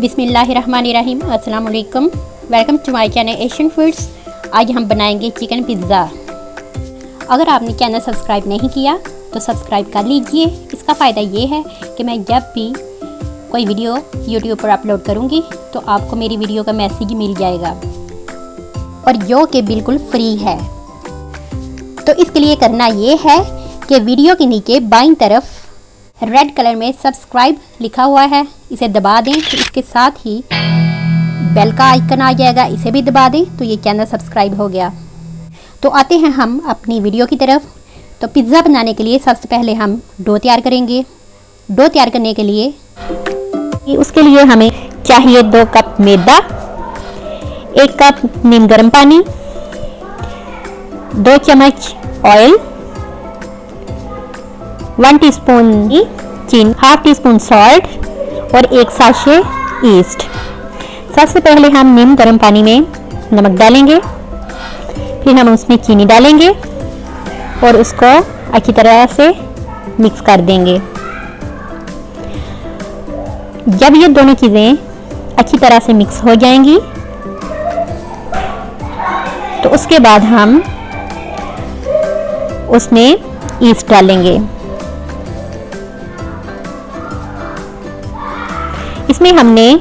बिस्मिल्लाहिर्रहमानिर्रहीम। अस्सलाम वालेकुम। Welcome to my channel Asian foods. आज हम बनाएंगे चिकन पिज़्ज़ा। अगर आपने चैनल सब्सक्राइब नहीं किया तो सब्सक्राइब कर लीजिए। इसका फ़ायदा ये है कि मैं जब भी कोई वीडियो यूट्यूब पर अपलोड करूँगी तो आपको मेरी वीडियो का मैसेज मिल जाएगा और जो कि बिल्कुल फ्री है। तो इसके लिए करना ये है कि वीडियो के नीचे बाईं तरफ रेड कलर में सब्सक्राइब लिखा हुआ है, इसे दबा दें तो इसके साथ ही बेल का आइकन आ जाएगा, इसे भी दबा दें तो ये चैनल सब्सक्राइब हो गया। तो आते हैं हम अपनी वीडियो की तरफ। तो पिज़्ज़ा बनाने के लिए सबसे पहले हम डो तैयार करेंगे। डो तैयार करने के लिए उसके लिए हमें चाहिए 2 कप मैदा, 1 कप नीम गर्म पानी, 2 चम्मच ऑयल, 1 टीस्पून चीनी, हाफ टी स्पून सॉल्ट और 1 साशे ईस्ट। सबसे पहले हम नीम गर्म पानी में नमक डालेंगे, फिर हम उसमें चीनी डालेंगे और उसको अच्छी तरह से मिक्स कर देंगे। जब ये दोनों चीज़ें अच्छी तरह से मिक्स हो जाएंगी तो उसके बाद हम उसमें ईस्ट डालेंगे। इसमें हमने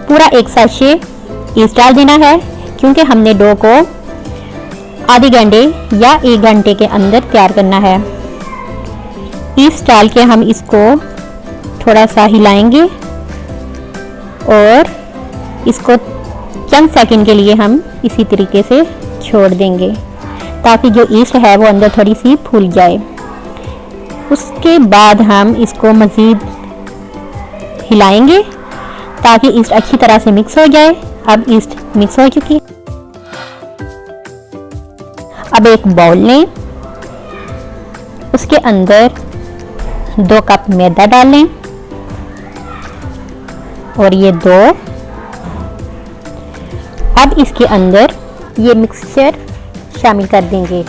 पूरा 1 साशे ईस्ट डाल देना है क्योंकि हमने डो को आधे घंटे या 1 घंटे के अंदर तैयार करना है। ईस्ट डाल के हम इसको थोड़ा सा हिलाएंगे और इसको चंद सेकंड के लिए हम इसी तरीके से छोड़ देंगे ताकि जो ईस्ट है वो अंदर थोड़ी सी फूल जाए। उसके बाद हम इसको मज़ीद हिलाएंगे ताकि ईस्ट अच्छी तरह से मिक्स हो जाए। अब ईस्ट मिक्स हो चुकी है। अब एक बाउल लें, उसके अंदर 2 कप मैदा डाल लें और ये 2। अब इसके अंदर ये मिक्सचर शामिल कर देंगे।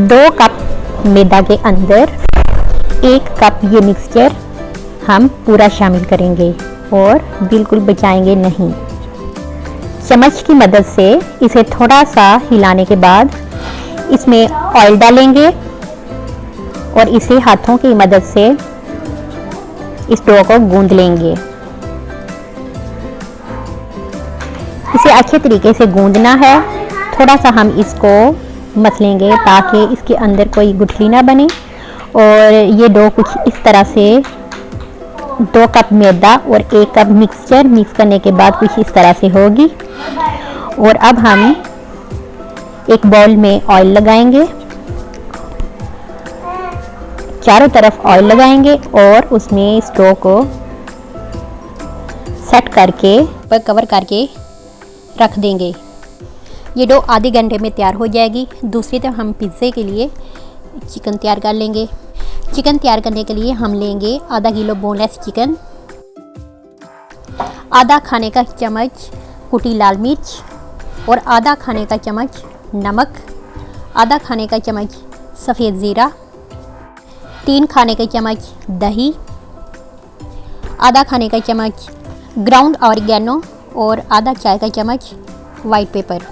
2 कप मैदा के अंदर 1 कप ये मिक्सचर हम पूरा शामिल करेंगे और बिल्कुल बचाएंगे नहीं। चम्मच की मदद से इसे थोड़ा सा हिलाने के बाद इसमें ऑयल डालेंगे और इसे हाथों की मदद से इस डो को गूंद लेंगे। इसे अच्छे तरीके से गूंदना है। थोड़ा सा हम इसको मसलेंगे ताकि इसके अंदर कोई गुठली ना बने और ये डो कुछ इस तरह से 2 कप मैदा और 1 कप मिक्सचर मिक्स करने के बाद कुछ इस तरह से होगी। और अब हम एक बाउल में ऑयल लगाएंगे, चारों तरफ ऑयल लगाएंगे और उसमें इस डो को सेट करके पर कवर करके रख देंगे। ये डो आधे घंटे में तैयार हो जाएगी। दूसरी तरफ हम पिज़्ज़े के लिए चिकन तैयार कर लेंगे। चिकन तैयार करने के लिए हम लेंगे आधा किलो बोनलेस चिकन, आधा खाने का चम्मच कुटी लाल मिर्च और आधा खाने का चम्मच नमक, आधा खाने का चम्मच सफ़ेद ज़ीरा, 3 खाने के चम्मच दही, आधा खाने का चम्मच ग्राउंड ऑरिगेनो और आधा चाय का चम्मच वाइट पेपर।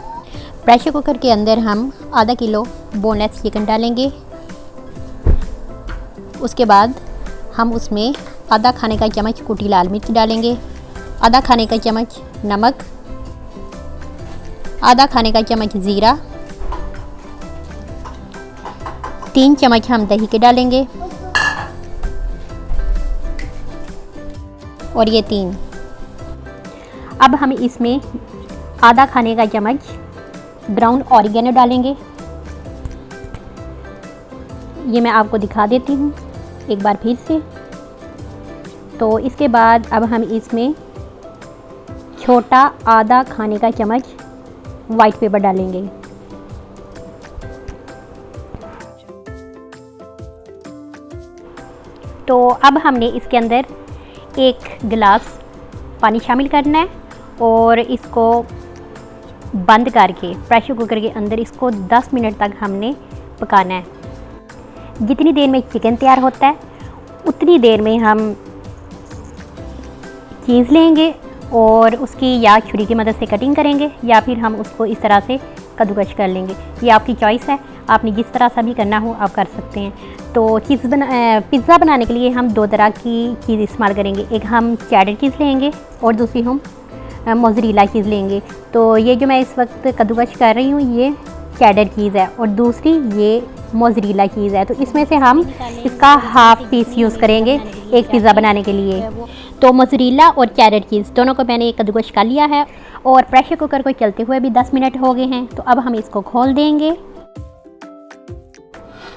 प्रेशर कुकर के अंदर हम आधा किलो बोनलेस चिकन डालेंगे। उसके बाद हम उसमें आधा खाने का चम्मच कुटी लाल मिर्च डालेंगे, आधा खाने का चम्मच नमक, आधा खाने का चम्मच ज़ीरा, 3 चम्मच हम दही के डालेंगे और ये 3। अब हम इसमें आधा खाने का चम्मच ग्राउंड ऑरिगेनो डालेंगे। ये मैं आपको दिखा देती हूँ एक बार फिर से। तो इसके बाद अब हम इसमें छोटा आधा खाने का चम्मच वाइट पेपर डालेंगे। तो अब हमने इसके अंदर 1 गिलास पानी शामिल करना है और इसको बंद करके प्रेशर कुकर के अंदर इसको 10 मिनट तक हमने पकाना है। जितनी देर में चिकन तैयार होता है उतनी देर में हम चीज़ लेंगे और उसकी या छुरी की मदद से कटिंग करेंगे या फिर हम उसको इस तरह से कद्दूकश कर लेंगे। ये आपकी चॉइस है, आपने जिस तरह से भी करना हो आप कर सकते हैं। तो पिज़्ज़ा बनाने के लिए हम दो तरह की चीज़ इस्तेमाल करेंगे। एक हम चेडर चीज़ लेंगे और दूसरी हम मोज़रेला चीज़ लेंगे। तो ये जो मैं इस वक्त कद्दूकश कर रही हूँ ये चेडर चीज़ है और दूसरी ये मोज़रेला चीज़ है। तो इसमें से हम इसका हाफ़ पीस यूज़ करेंगे एक पिज़्ज़ा बनाने के लिए। तो मोज़रेला और चेडर चीज़ दोनों को मैंने कद्दूकश कर लिया है और प्रेशर कुकर को चलते हुए भी 10 मिनट हो गए हैं। तो अब हम इसको खोल देंगे।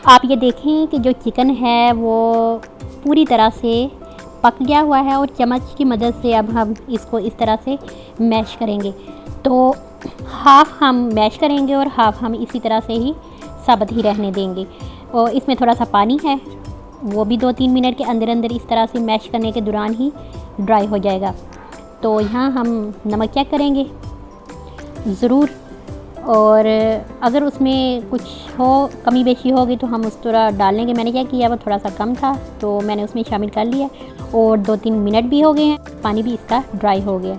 आप ये देखें कि जो चिकन है वो पूरी तरह से पक गया हुआ है और चम्मच की मदद से अब हम इसको इस तरह से मैश करेंगे। तो हाफ़ हम मैश करेंगे और हाफ़ हम इसी तरह से ही साबुत ही रहने देंगे। और इसमें थोड़ा सा पानी है, वो भी 2-3 मिनट के अंदर अंदर इस तरह से मैश करने के दौरान ही ड्राई हो जाएगा। तो यहाँ हम नमक चेक करेंगे ज़रूर, और अगर उसमें कुछ हो कमी बेशी होगी तो हम उस तरह डाल लेंगे। मैंने क्या किया वो थोड़ा सा कम था तो मैंने उसमें शामिल कर लिया और 2-3 मिनट भी हो गए हैं, पानी भी इसका ड्राई हो गया।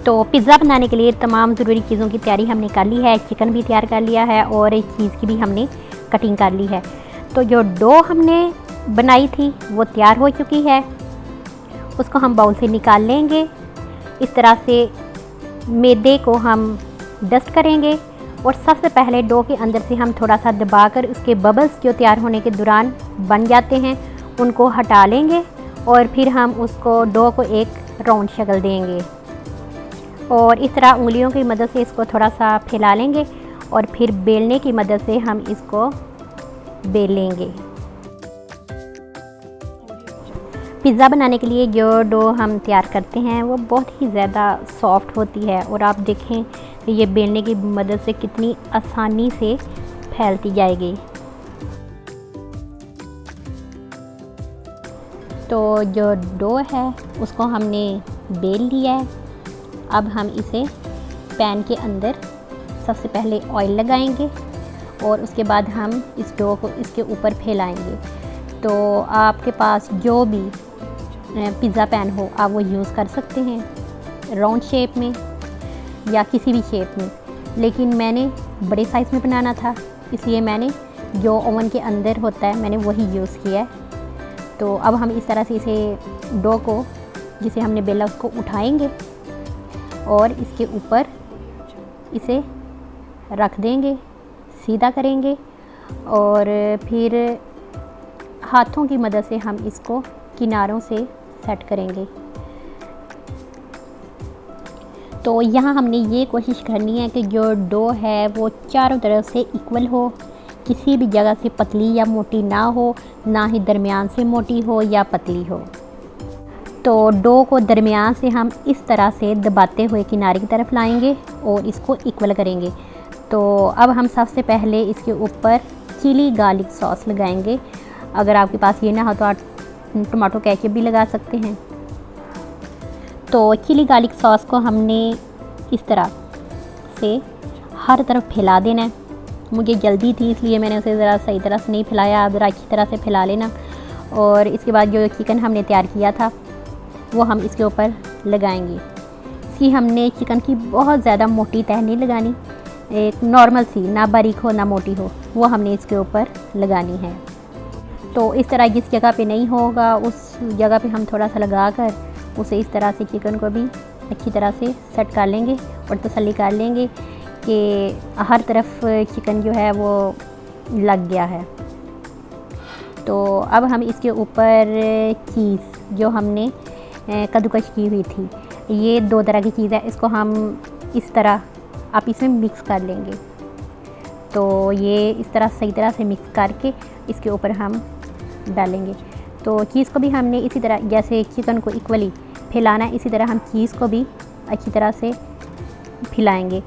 तो पिज़्ज़ा बनाने के लिए तमाम ज़रूरी चीज़ों की तैयारी हमने कर ली है। चिकन भी तैयार कर लिया है और चीज़ की भी हमने कटिंग कर ली है। तो जो डो हमने बनाई थी वो तैयार हो चुकी है, उसको हम बाउल से निकाल लेंगे। इस तरह से मैदे को हम डस्ट करेंगे और सबसे पहले डो के अंदर से हम थोड़ा सा दबाकर उसके बबल्स जो तैयार होने के दौरान बन जाते हैं उनको हटा लेंगे और फिर हम उसको डो को एक राउंड शक्ल देंगे और इस तरह उंगलियों की मदद से इसको थोड़ा सा फैला लेंगे और फिर बेलने की मदद से हम इसको बेल लेंगे। पिज़्ज़ा बनाने के लिए जो डो हम तैयार करते हैं वो बहुत ही ज़्यादा सॉफ्ट होती है और आप देखें ये बेलने की मदद से कितनी आसानी से फैलती जाएगी। तो जो डो है उसको हमने बेल लिया है। अब हम इसे पैन के अंदर सबसे पहले ऑयल लगाएंगे और उसके बाद हम इस डो को इसके ऊपर फैलाएंगे। तो आपके पास जो भी पिज़्ज़ा पैन हो आप वो यूज़ कर सकते हैं, राउंड शेप में या किसी भी शेप में, लेकिन मैंने बड़े साइज़ में बनाना था इसलिए मैंने जो ओवन के अंदर होता है मैंने वही यूज़ किया है। तो अब हम इस तरह से इसे डो को जिसे हमने बेला उसको उठाएंगे और इसके ऊपर इसे रख देंगे, सीधा करेंगे और फिर हाथों की मदद से हम इसको किनारों से सेट करेंगे। तो यहाँ हमने ये कोशिश करनी है कि जो डो है वो चारों तरफ से इक्वल हो, किसी भी जगह से पतली या मोटी ना हो, ना ही दरमियान से मोटी हो या पतली हो। तो डो को दरमियान से हम इस तरह से दबाते हुए किनारे की तरफ लाएंगे और इसको इक्वल करेंगे। तो अब हम सबसे पहले इसके ऊपर चिली गार्लिक सॉस लगाएंगे। अगर आपके पास ये ना हो तो आप टमाटो केचप भी लगा सकते हैं। तो चिली गार्लिक सॉस को हमने इस तरह से हर तरफ फैला देना है। मुझे जल्दी थी इसलिए मैंने उसे ज़रा सही तरह से नहीं फैलाया, आप ज़रा अच्छी तरह से फैला लेना। और इसके बाद जो चिकन हमने तैयार किया था वो हम इसके ऊपर लगाएंगे। इसकी हमने चिकन की बहुत ज़्यादा मोटी तह नहीं लगानी, एक नॉर्मल सी, ना बारीक हो ना मोटी हो, वो हमने इसके ऊपर लगानी है। तो इस तरह जिस जगह पे नहीं होगा उस जगह पे हम थोड़ा सा लगा कर उसे इस तरह से चिकन को भी अच्छी तरह से सेट कर लेंगे और तसल्ली कर लेंगे कि हर तरफ चिकन जो है वो लग गया है। तो अब हम इसके ऊपर चीज़ जो हमने कद्दूकश की हुई थी, ये 2 तरह की चीज़ है, इसको हम इस तरह आप इसमें मिक्स कर लेंगे। तो ये इस तरह सही तरह से मिक्स करके इसके ऊपर हम डालेंगे। तो चीज़ को भी हमने इसी तरह जैसे चिकन को इक्वली फैलाना है इसी तरह हम चीज़ को भी अच्छी तरह से फैलाएंगे।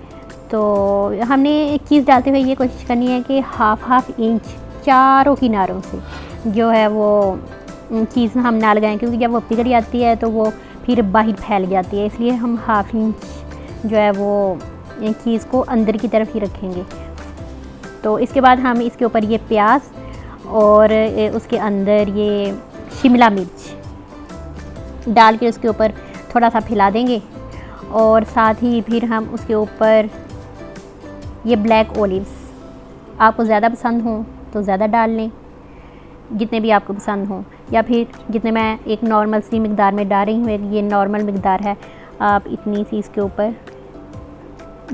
तो हमने चीज़ डालते हुए ये कोशिश करनी है कि हाफ इंच चारों किनारों से जो है वो चीज़ हम ना लगाएं, क्योंकि जब वो पिघल जाती है तो वो फिर बाहर फैल जाती है, इसलिए हम हाफ इंच जो है वो चीज़ को अंदर की तरफ ही रखेंगे। तो इसके बाद हम इसके ऊपर ये प्याज और उसके अंदर ये शिमला मिर्च डाल के उसके ऊपर थोड़ा सा फैला देंगे और साथ ही फिर हम उसके ऊपर ये ब्लैक ओलिव्स, आपको ज़्यादा पसंद हो तो ज़्यादा डाल लें, जितने भी आपको पसंद हो, या फिर जितने मैं एक नॉर्मल सी मकदार में डाल रही हूँ, ये नॉर्मल मकदार है, आप इतनी सी इसके ऊपर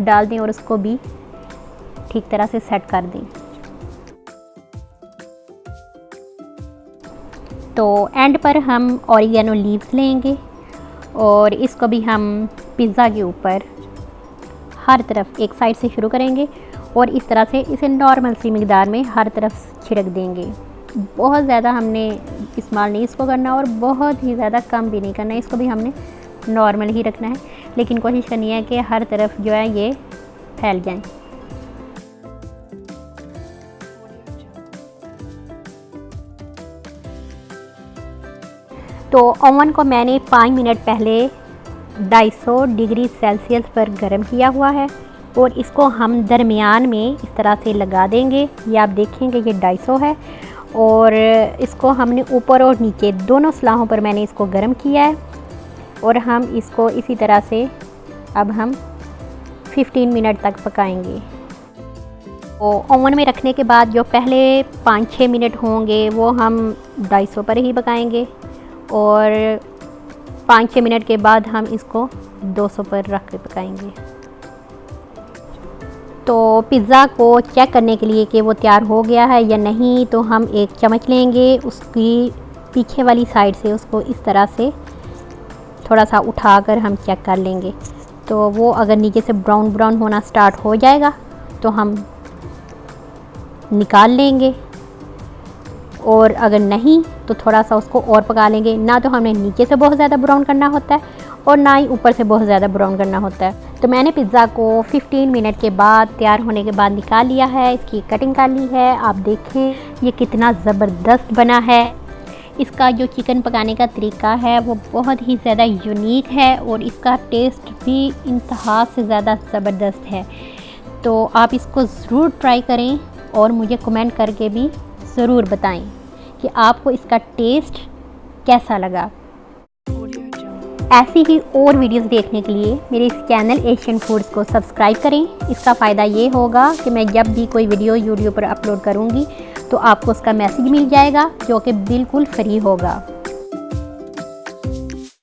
डाल दें और उसको भी ठीक तरह से सेट कर दें। तो एंड पर हम ऑरिगेनो लीव्स लेंगे और इसको भी हम पिज़्ज़ा के ऊपर हर तरफ एक साइड से शुरू करेंगे और इस तरह से इसे नॉर्मल सी मकदार में हर तरफ छिड़क देंगे। बहुत ज़्यादा हमने इस्तेमाल नहीं इसको करना और बहुत ही ज़्यादा कम भी नहीं करना है, इसको भी हमने नॉर्मल ही रखना है, लेकिन कोशिश करनी है कि हर तरफ जो है ये फैल जाए। तो ओवन को मैंने 5 मिनट पहले 250 डिग्री सेल्सियस पर गर्म किया हुआ है और इसको हम दरमियान में इस तरह से लगा देंगे। ये आप देखेंगे ये 250 है और इसको हमने ऊपर और नीचे दोनों सलाहों पर मैंने इसको गर्म किया है और हम इसको इसी तरह से अब हम 15 मिनट तक पकाएंगे। तो ओवन में रखने के बाद जो पहले 5-6 मिनट होंगे वो हम 250 पर ही पकाएंगे और 5-6 मिनट के बाद हम इसको 200 पर रख के पकाएंगे। तो पिज़्ज़ा को चेक करने के लिए कि वो तैयार हो गया है या नहीं, तो हम एक चम्मच लेंगे, उसकी पीछे वाली साइड से उसको इस तरह से थोड़ा सा उठाकर हम चेक कर लेंगे। तो वो अगर नीचे से ब्राउन ब्राउन होना स्टार्ट हो जाएगा तो हम निकाल लेंगे और अगर नहीं तो थोड़ा सा उसको और पका लेंगे। ना तो हमने नीचे से बहुत ज़्यादा ब्राउन करना होता है और ना ही ऊपर से बहुत ज़्यादा ब्राउन करना होता है। तो मैंने पिज़्ज़ा को 15 मिनट के बाद तैयार होने के बाद निकाल लिया है, इसकी कटिंग कर ली है। आप देखें ये कितना ज़बरदस्त बना है। इसका जो चिकन पकाने का तरीका है वो बहुत ही ज़्यादा यूनिक है और इसका टेस्ट भी इंतहा से ज़्यादा ज़बरदस्त है। तो आप इसको ज़रूर ट्राई करें और मुझे कमेंट करके भी ज़रूर बताएं कि आपको इसका टेस्ट कैसा लगा। ऐसी ही और वीडियोस देखने के लिए मेरे इस चैनल एशियन फूड्स को सब्सक्राइब करें। इसका फ़ायदा ये होगा कि मैं जब भी कोई वीडियो यूट्यूब पर अपलोड करूँगी तो आपको उसका मैसेज मिल जाएगा जो कि बिल्कुल फ्री होगा।